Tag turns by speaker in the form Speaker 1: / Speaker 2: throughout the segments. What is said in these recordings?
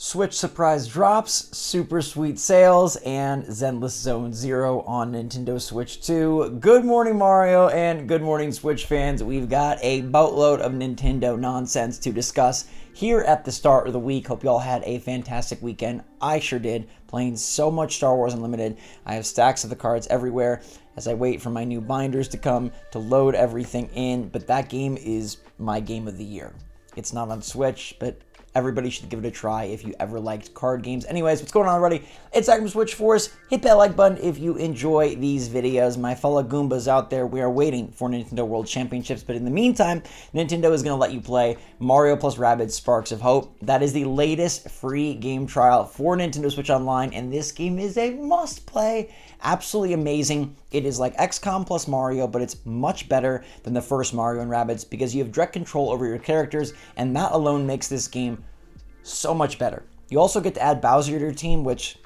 Speaker 1: Switch surprise drops, super sweet sales, and Zenless Zone Zero on Nintendo Switch 2. Good morning, Mario, and good morning, Switch fans. We've got a boatload of Nintendo nonsense to discuss here at the start of the week. Hope you all had a fantastic weekend. I sure did, playing so much Star Wars Unlimited. I have stacks of the cards everywhere as I wait for my new binders to come to load everything in, but that game is my game of the year. It's not on Switch, but everybody should give it a try if you ever liked card games. Anyways, what's going on, everybody? It's Zach from SwitchForce. Hit that like button if you enjoy these videos. My fellow Goombas out there, we are waiting for Nintendo World Championships, but in the meantime, Nintendo is going to let you play Mario plus Rabbids Sparks of Hope. That is the latest free game trial for Nintendo Switch Online, and this game is a must-play. Absolutely amazing. It is like XCOM plus Mario, but it's much better than the first Mario and Rabbids because you have direct control over your characters, and that alone makes this game so much better. You also get to add Bowser to your team, which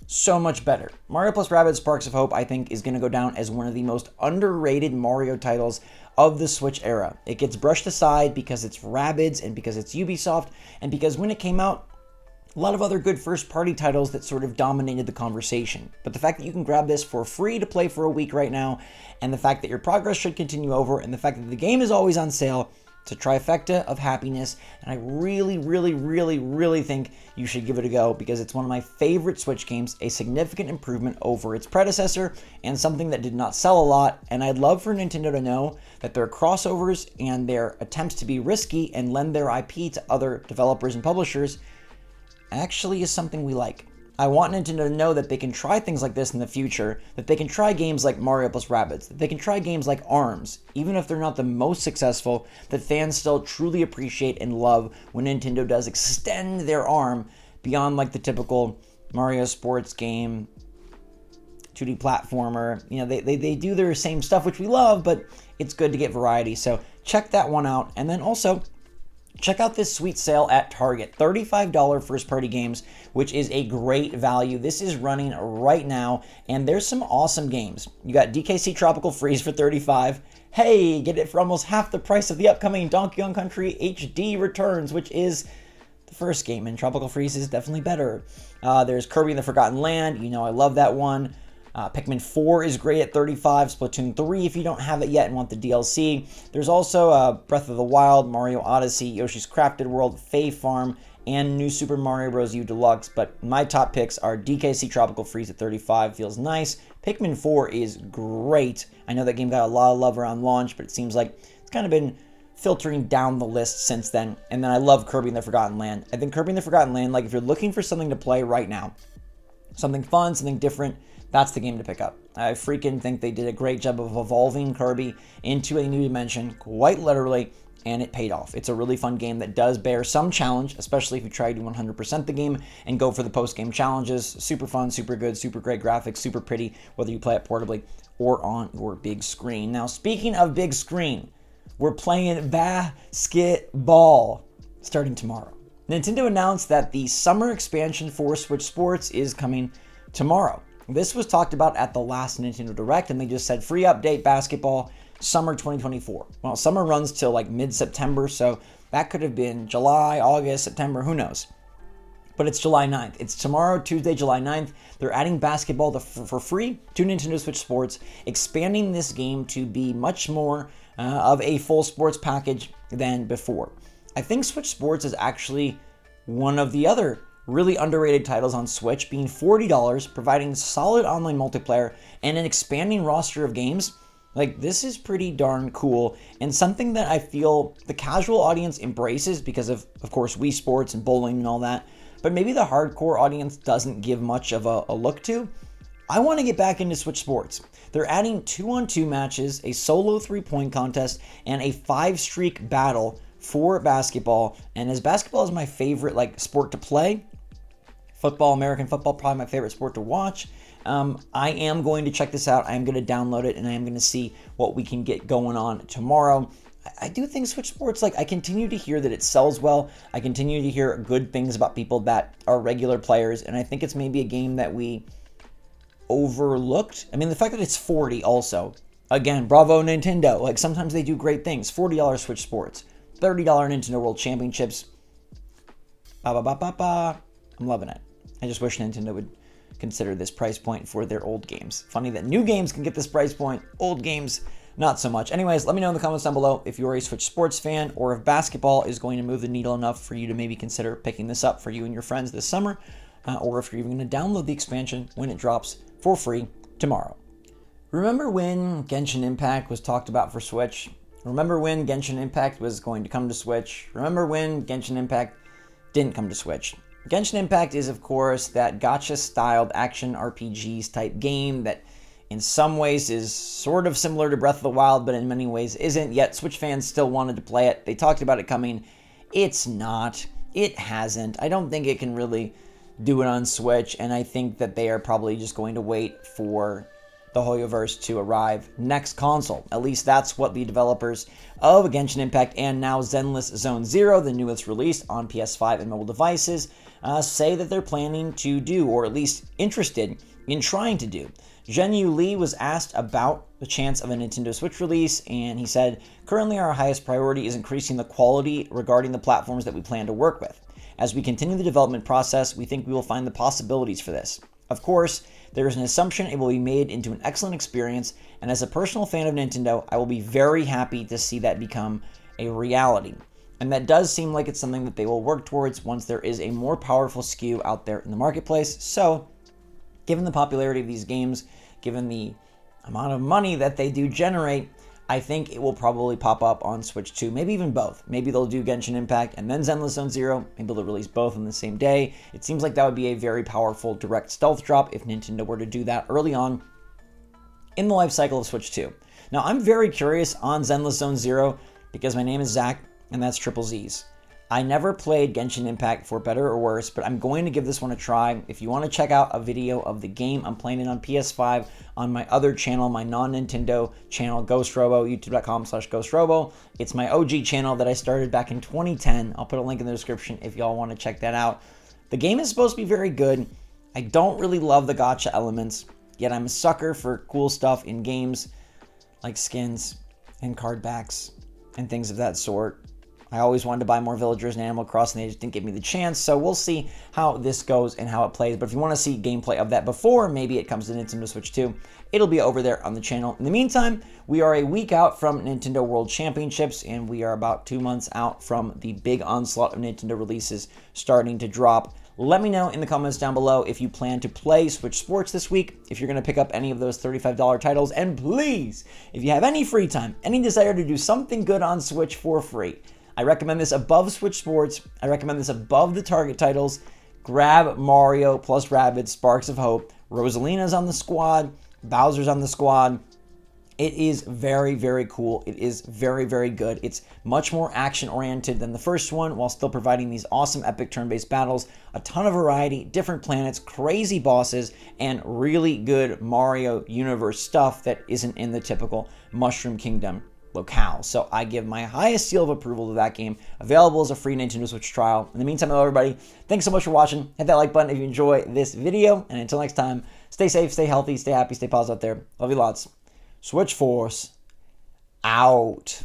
Speaker 1: so much better. Mario plus Rabbids Sparks of Hope, I think, is going to go down as one of the most underrated Mario titles of the Switch era. It gets brushed aside because it's Rabbids and because it's Ubisoft, and because when it came out, a lot of other good first-party titles that sort of dominated the conversation. But the fact that you can grab this for free to play for a week right now, and the fact that your progress should continue over, and the fact that the game is always on sale, it's a trifecta of happiness, and I really think you should give it a go because it's one of my favorite Switch games, a significant improvement over its predecessor, and something that did not sell a lot, and I'd love for Nintendo to know that their crossovers and their attempts to be risky and lend their IP to other developers and publishers actually is something we like. I want Nintendo to know that they can try things like this in the future, that they can try games like Mario plus Rabbids, that they can try games like ARMS, even if they're not the most successful, that fans still truly appreciate and love when Nintendo does extend their arm beyond like the typical Mario sports game, 2D platformer. You know, they do their same stuff, which we love, but it's good to get variety. So check that one out. And then also, check out this sweet sale at Target, $35 first-party games, which is a great value. This is running right now, and there's some awesome games. You got DKC Tropical Freeze for $35. Hey, get it for almost half the price of the upcoming Donkey Kong Country HD Returns, which is the first game, and Tropical Freeze is definitely better. There's Kirby and the Forgotten Land. You know I love that one. Pikmin 4 is great at $35, Splatoon 3 if you don't have it yet and want the DLC. There's also Breath of the Wild, Mario Odyssey, Yoshi's Crafted World, Fae Farm, and New Super Mario Bros. U Deluxe, but my top picks are DKC Tropical Freeze at $35, feels nice. Pikmin 4 is great. I know that game got a lot of love around launch, but it seems like it's kind of been filtering down the list since then. And then I love Kirby and the Forgotten Land. I think Kirby and the Forgotten Land, like if you're looking for something to play right now, something fun, something different, that's the game to pick up. I freaking think they did a great job of evolving Kirby into a new dimension, quite literally, and it paid off. It's a really fun game that does bear some challenge, especially if you try to 100% the game and go for the post-game challenges. Super fun, super good, super great graphics, super pretty, whether you play it portably or on your big screen. Now, speaking of big screen, we're playing basketball starting tomorrow. Nintendo announced that the summer expansion for Switch Sports is coming tomorrow. This was talked about at the last Nintendo Direct, and they just said free update basketball summer 2024. Well, summer runs till like mid-September, so that could have been July, August, September, who knows? But it's July 9th. It's tomorrow, Tuesday, July 9th. They're adding basketball for free to Nintendo Switch Sports, expanding this game to be much more of a full sports package than before. I think Switch Sports is actually one of the other really underrated titles on Switch, being $40, providing solid online multiplayer, and an expanding roster of games. Like, this is pretty darn cool, and something that I feel the casual audience embraces because of course, Wii Sports and bowling and all that, but maybe the hardcore audience doesn't give much of a look to. I want to get back into Switch Sports. They're adding 2-on-2 matches, a solo 3-point contest, and a 5-streak battle for basketball. And as basketball is my favorite sport to play, football, American football, probably my favorite sport to watch. I am going to check this out. I am going to download it, and I am going to see what we can get going on tomorrow. I do think Switch Sports, I continue to hear that it sells well. I continue to hear good things about people that are regular players, and I think it's maybe a game that we overlooked. I mean, the fact that it's $40 also. Again, bravo Nintendo. Sometimes they do great things. $40 Switch Sports. $30 Nintendo World Championships. I'm loving it. I just wish Nintendo would consider this price point for their old games. Funny that new games can get this price point, old games not so much. Anyways, let me know in the comments down below if you're a Switch Sports fan or if basketball is going to move the needle enough for you to maybe consider picking this up for you and your friends this summer, or if you're even going to download the expansion when it drops for free tomorrow. Remember when Genshin Impact was talked about for Switch? Remember when Genshin Impact was going to come to Switch? Remember when Genshin Impact didn't come to Switch? Genshin Impact is, of course, that gacha-styled action RPGs type game that in some ways is sort of similar to Breath of the Wild, but in many ways isn't, yet Switch fans still wanted to play it. They talked about it coming. It's not. It hasn't. I don't think it can really do it on Switch, and I think that they are probably just going to wait for the Hoyoverse to arrive next console. At least that's what the developers of Genshin Impact and now Zenless Zone Zero, the newest release on PS5 and mobile devices, say that they're planning to do, or at least interested in trying to do. Zhenyu Li was asked about the chance of a Nintendo Switch release, and he said, "Currently our highest priority is increasing the quality regarding the platforms that we plan to work with. As we continue the development process, we think we will find the possibilities for this. Of course, there is an assumption it will be made into an excellent experience, and as a personal fan of Nintendo, I will be very happy to see that become a reality." And that does seem like it's something that they will work towards once there is a more powerful SKU out there in the marketplace. So, given the popularity of these games, given the amount of money that they do generate, I think it will probably pop up on Switch 2, maybe even both. Maybe they'll do Genshin Impact and then Zenless Zone Zero. Maybe they'll release both on the same day. It seems like that would be a very powerful direct stealth drop if Nintendo were to do that early on in the life cycle of Switch 2. Now, I'm very curious on Zenless Zone Zero because my name is Zach, and that's Triple Z's. I never played Genshin Impact for better or worse, but I'm going to give this one a try. If you want to check out a video of the game, I'm playing it on PS5 on my other channel, my non-Nintendo channel, Ghost Robo, youtube.com/Ghost Robo. It's my OG channel that I started back in 2010. I'll put a link in the description if y'all want to check that out. The game is supposed to be very good. I don't really love the gacha elements, yet I'm a sucker for cool stuff in games like skins and card backs and things of that sort. I always wanted to buy more villagers in Animal Crossing, they just didn't give me the chance, so we'll see how this goes and how it plays. But if you want to see gameplay of that before maybe it comes to Nintendo Switch 2, it'll be over there on the channel. In the meantime, we are a week out from Nintendo World Championships, and we are about 2 months out from the big onslaught of Nintendo releases starting to drop. Let me know in the comments down below if you plan to play Switch Sports this week, if you're going to pick up any of those $35 titles, and please, if you have any free time, any desire to do something good on Switch for free, I recommend this above Switch Sports. I recommend this above the Target titles. Grab Mario plus Rabbids Sparks of Hope. Rosalina's on the squad. Bowser's on the squad. It is very, very cool. It is very, very good. It's much more action-oriented than the first one while still providing these awesome epic turn-based battles, a ton of variety, different planets, crazy bosses, and really good Mario universe stuff that isn't in the typical Mushroom Kingdom locale. So I give my highest seal of approval to that game, available as a free Nintendo Switch trial. In the meantime, hello everybody. Thanks so much for watching. Hit that like button if you enjoy this video. And until next time, stay safe, stay healthy, stay happy, stay positive out there. Love you lots. SwitchForce out.